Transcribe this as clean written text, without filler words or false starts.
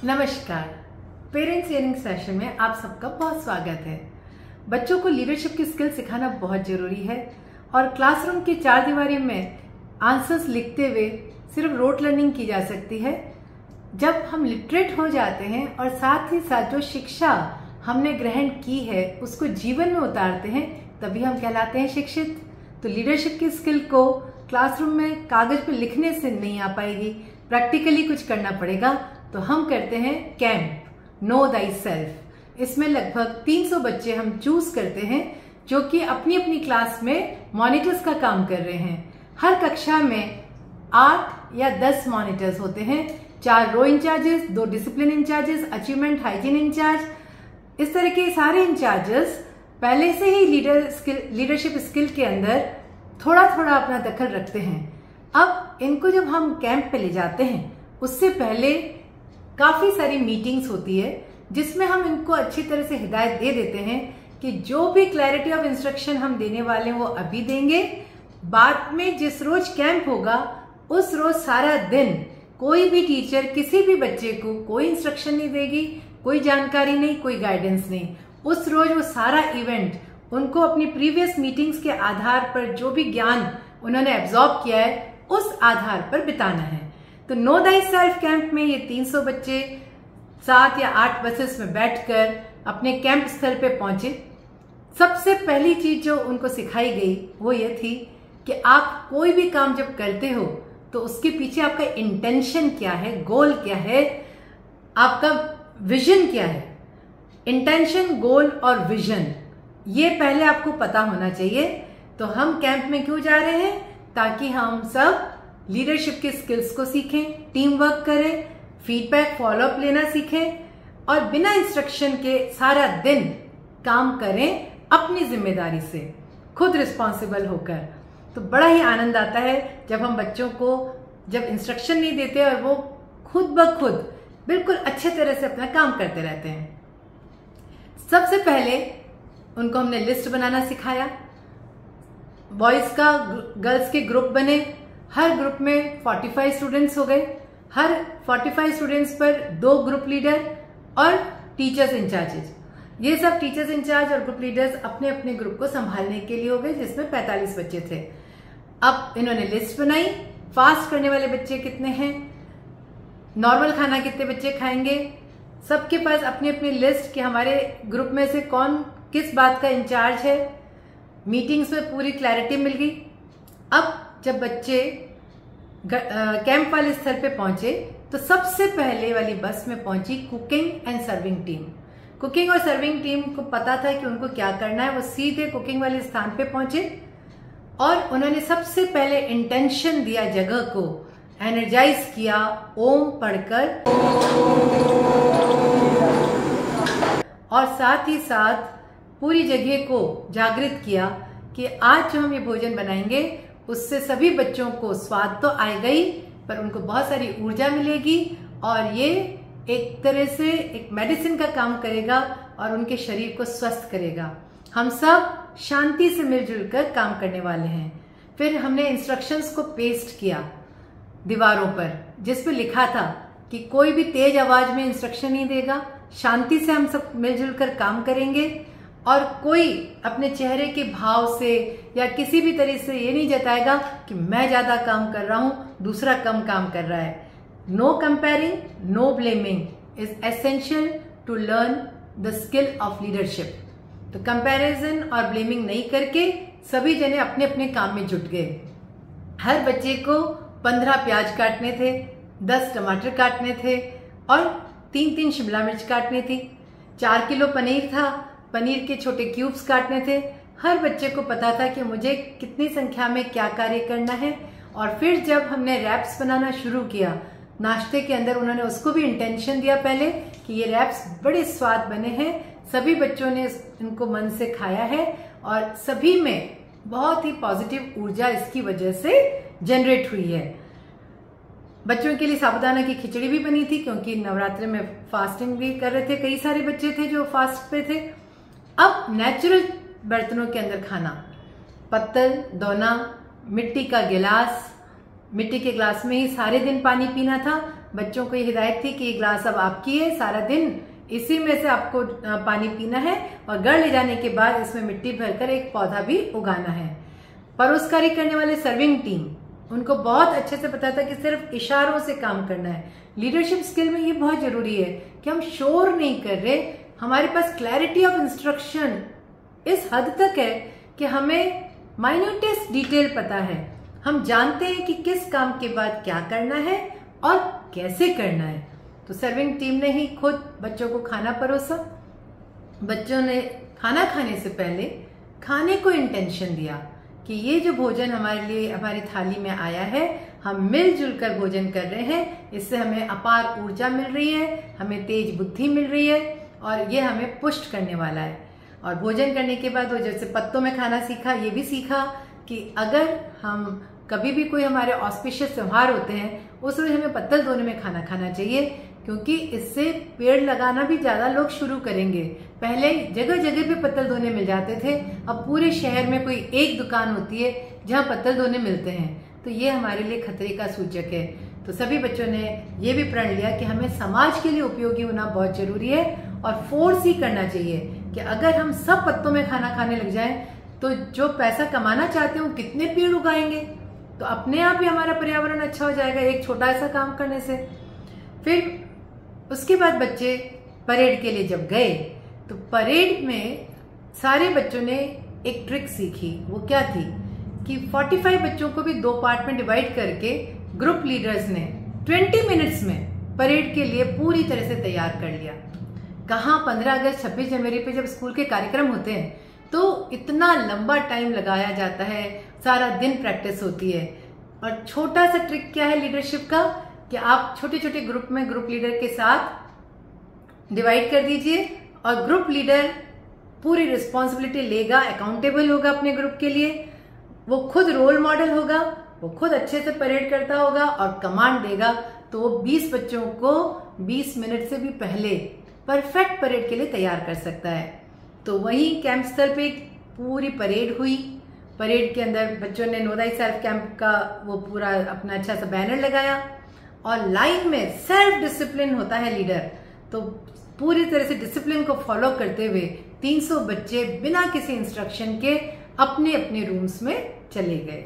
नमस्कार। Parents hearing session में आप सबका बहुत स्वागत है। बच्चों को लीडरशिप की स्किल सिखाना बहुत जरूरी है और क्लासरूम की चार दीवारी में आंसर्स लिखते हुए सिर्फ रोट लर्निंग की जा सकती है। जब हम लिटरेट हो जाते हैं और साथ ही साथ जो शिक्षा हमने ग्रहण की है उसको जीवन में उतारते हैं, तभी हम कहलाते हैं शिक्षित। तो लीडरशिप की स्किल को क्लासरूम में कागज पर लिखने से नहीं आ पाएगी, प्रैक्टिकली कुछ करना पड़ेगा। तो हम करते हैं कैंप नो दाई सेल्फ। इसमें लगभग 300 बच्चे हम चूज करते हैं जो कि अपनी अपनी क्लास में मॉनिटर्स का काम कर रहे हैं। हर कक्षा में 8 या 10 मॉनिटर्स होते हैं, 4 row incharges, 2 discipline incharges, achievement hygiene incharge. इस तरह के सारे इंचार्जेस पहले से ही लीडरशिप स्किल के अंदर थोड़ा थोड़ा अपना दखल रखते हैं। अब इनको जब हम कैंप पे ले जाते हैं उससे पहले काफी सारी मीटिंग्स होती है जिसमें हम इनको अच्छी तरह से हिदायत दे देते हैं कि जो भी क्लैरिटी ऑफ इंस्ट्रक्शन हम देने वाले हैं वो अभी देंगे। बाद में जिस रोज कैंप होगा उस रोज सारा दिन कोई भी टीचर किसी भी बच्चे को कोई इंस्ट्रक्शन नहीं देगी, कोई जानकारी नहीं, कोई गाइडेंस नहीं। उस रोज वो सारा इवेंट उनको अपनी प्रीवियस मीटिंग्स के आधार पर जो भी ज्ञान उन्होंने एब्जॉर्ब किया है उस आधार पर बिताना है। तो नो दाई सेल्फ कैंप में ये 300 बच्चे 7 या 8 बसेस में बैठकर अपने कैंप स्थल पे पहुंचे। सबसे पहली चीज जो उनको सिखाई गई वो ये थी कि आप कोई भी काम जब करते हो तो उसके पीछे आपका इंटेंशन क्या है, गोल क्या है, आपका विजन क्या है। इंटेंशन, गोल और विजन ये पहले आपको पता होना चाहिए। तो हम कैंप में क्यों जा रहे हैं? ताकि हम सब लीडरशिप के स्किल्स को सीखें, टीम वर्क करें, फीडबैक फॉलोअप लेना सीखें और बिना इंस्ट्रक्शन के सारा दिन काम करें अपनी जिम्मेदारी से, खुद रिस्पॉन्सिबल होकर। तो बड़ा ही आनंद आता है जब हम बच्चों को जब इंस्ट्रक्शन नहीं देते और वो खुद ब खुद बिल्कुल अच्छे तरह से अपना काम करते रहते हैं। सबसे पहले उनको हमने लिस्ट बनाना सिखाया। बॉयज का गर्ल्स के ग्रुप बने, हर ग्रुप में 45 स्टूडेंट्स हो गए। हर 45 स्टूडेंट्स पर 2 ग्रुप लीडर और टीचर्स इंचार्जेस। ये सब टीचर्स इंचार्ज और ग्रुप लीडर्स अपने अपने ग्रुप को संभालने के लिए हो गए, जिसमें 45 बच्चे थे। अब इन्होंने लिस्ट बनाई, फास्ट करने वाले बच्चे कितने हैं, नॉर्मल खाना कितने बच्चे खाएंगे। सबके पास अपनी अपनी लिस्ट कि हमारे ग्रुप में से कौन किस बात का इंचार्ज है। मीटिंग्स में पूरी क्लैरिटी मिल गई। अब जब बच्चे कैंप वाले स्थल पे पहुंचे तो सबसे पहले वाली बस में पहुंची cooking and serving team. Cooking और सर्विंग टीम को पता था कि उनको क्या करना है। वो सीधे कुकिंग वाले स्थान पे पहुंचे और उन्होंने सबसे पहले इंटेंशन दिया, जगह को एनर्जाइज किया ओम पढ़कर, और साथ ही साथ पूरी जगह को जागृत किया कि आज जो हम ये भोजन बनाएंगे उससे सभी बच्चों को स्वाद तो आएगा ही, पर उनको बहुत सारी ऊर्जा मिलेगी और ये एक तरह से एक मेडिसिन का काम करेगा और उनके शरीर को स्वस्थ करेगा। हम सब शांति से मिलजुल कर काम करने वाले हैं। फिर हमने इंस्ट्रक्शंस को पेस्ट किया दीवारों पर, जिस पे लिखा था कि कोई भी तेज आवाज में इंस्ट्रक्शन नहीं देगा, शांति से हम सब मिलजुल कर काम करेंगे और कोई अपने चेहरे के भाव से या किसी भी तरह से ये नहीं जताएगा कि मैं ज्यादा काम कर रहा हूं, दूसरा कम काम कर रहा है। No comparing, no blaming is essential to learn the skill of leadership. तो कंपैरिजन और ब्लेमिंग नहीं करके सभी जने अपने अपने काम में जुट गए। हर बच्चे को 15 प्याज काटने थे, 10 टमाटर काटने थे और 3-3 शिमला मिर्च काटनी थी। 4 किलो पनीर था, पनीर के छोटे क्यूब्स काटने थे। हर बच्चे को पता था कि मुझे कितनी संख्या में क्या कार्य करना है। और फिर जब हमने रैप्स बनाना शुरू किया नाश्ते के अंदर, उन्होंने उसको भी इंटेंशन दिया पहले कि ये रैप्स बड़े स्वाद बने हैं। सभी बच्चों ने इनको मन से खाया है और सभी में बहुत ही पॉजिटिव ऊर्जा इसकी वजह से जनरेट हुई है। बच्चों के लिए साबूदाना की खिचड़ी भी बनी थी क्योंकि नवरात्रि में फास्टिंग भी कर रहे थे, कई सारे बच्चे थे जो फास्ट पे थे। अब नेचुरल बर्तनों के अंदर खाना, पत्तल, दोना, मिट्टी का गिलास, मिट्टी के ग्लास में ही सारे दिन पानी पीना था। बच्चों को ये हिदायत थी कि ये ग्लास अब आपकी है, सारा दिन इसी में से आपको पानी पीना है और घर ले जाने के बाद इसमें मिट्टी भरकर एक पौधा भी उगाना है। परोसकारी करने वाले सर्विंग टीम, उनको बहुत अच्छे से पता था कि सिर्फ इशारों से काम करना है। लीडरशिप स्किल में ये बहुत जरूरी है कि हम शोर नहीं कर रहे, हमारे पास क्लैरिटी ऑफ इंस्ट्रक्शन इस हद तक है कि हमें माइन्यूटेस्ट डिटेल पता है, हम जानते हैं कि किस काम के बाद क्या करना है और कैसे करना है। तो सर्विंग टीम ने ही खुद बच्चों को खाना परोसा। बच्चों ने खाना खाने से पहले खाने को इंटेंशन दिया कि ये जो भोजन हमारे लिए हमारी थाली में आया है, हम मिलजुल कर भोजन कर रहे हैं, इससे हमें अपार ऊर्जा मिल रही है, हमें तेज बुद्धि मिल रही है और ये हमें पुष्ट करने वाला है। और भोजन करने के बाद वो जैसे पत्तों में खाना सीखा, ये भी सीखा कि अगर हम कभी भी कोई हमारे ऑस्पिशियस त्योहार होते हैं उस रोज हमें पत्तल दोने में खाना खाना चाहिए, क्योंकि इससे पेड़ लगाना भी ज्यादा लोग शुरू करेंगे। पहले जगह जगह पे पत्तल दोने मिल जाते थे, अब पूरे शहर में कोई एक दुकान होती है जहाँ पत्तल दोने मिलते हैं। तो ये हमारे लिए खतरे का सूचक है। तो सभी बच्चों ने ये भी प्रण लिया कि हमें समाज के लिए उपयोगी होना बहुत जरूरी है और फोर्स ही करना चाहिए कि अगर हम सब पत्तों में खाना खाने लग जाएं तो जो पैसा कमाना चाहते हैं वो कितने पेड़ उगाएंगे, तो अपने आप ही हमारा पर्यावरण अच्छा हो जाएगा एक छोटा ऐसा काम करने से। फिर उसके बाद बच्चे परेड के लिए जब गए तो परेड में सारे बच्चों ने एक ट्रिक सीखी। वो क्या थी कि 45 बच्चों को भी 2 पार्ट में डिवाइड करके ग्रुप लीडर्स ने 20 मिनट्स में परेड के लिए पूरी तरह से तैयार कर लिया। कहाँ 15 अगस्त 26 जनवरी पे जब स्कूल के कार्यक्रम होते हैं तो इतना लंबा टाइम लगाया जाता है, सारा दिन प्रैक्टिस होती है। और छोटा सा ट्रिक क्या है लीडरशिप का कि आप छोटे छोटे ग्रुप में ग्रुप लीडर के साथ डिवाइड कर दीजिए और ग्रुप लीडर पूरी रिस्पॉन्सिबिलिटी लेगा, अकाउंटेबल होगा अपने ग्रुप के लिए, वो खुद रोल मॉडल होगा, वो खुद अच्छे से परेड करता होगा और कमांड देगा। तो वो 20 बच्चों को 20 मिनट से भी पहले परफेक्ट परेड के लिए तैयार कर सकता है। तो वहीं कैंप स्थल पे पूरी परेड हुई। परेड के अंदर बच्चों ने नो थायसेल्फ कैंप का वो पूरा अपना अच्छा सा बैनर लगाया और लाइन में सेल्फ डिसिप्लिन होता है लीडर, तो पूरी तरह से डिसिप्लिन को फॉलो करते हुए 300 बच्चे बिना किसी इंस्ट्रक्शन के अपने अपने रूम्स में चले गए।